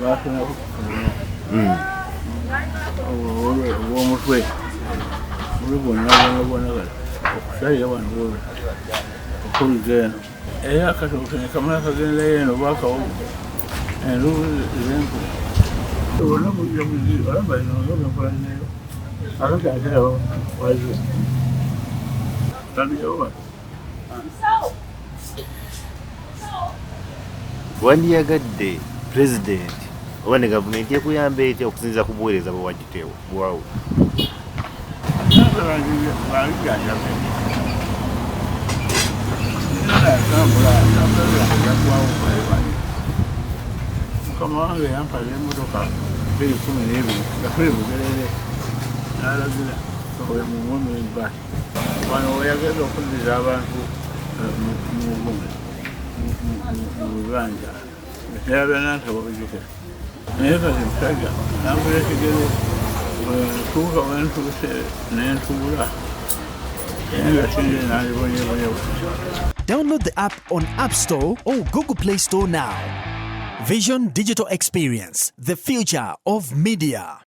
baafuna obw'omutwe buli bwonna kale okusalira wano bwolo okuliga eno era akatooke ne kamala kagendayo eno bwakawo enlubu z'enku bonna bujja buziba olaba eno ngabenkola neyo akakaterawo wazo taliyowa wandiyagadde pulezidenti oba ne gavumenti ekuyamba etya okusinziira ku buweereza bwe wagiteewo bwawo bangijanjabe mukama wange yampala emotoka 212 nga tuli bugerere n'alagira mumwemba wano weyageza okuddiza abantu mu bibanja ekyalabya nantaba bujjuke naye kati musajja nambula ekigere tuuka wentuuse nentuula naye nga sinze nandibonyebonye. Download the app on App Store or Google Play Store now. Vision Digital Experience, the future of media.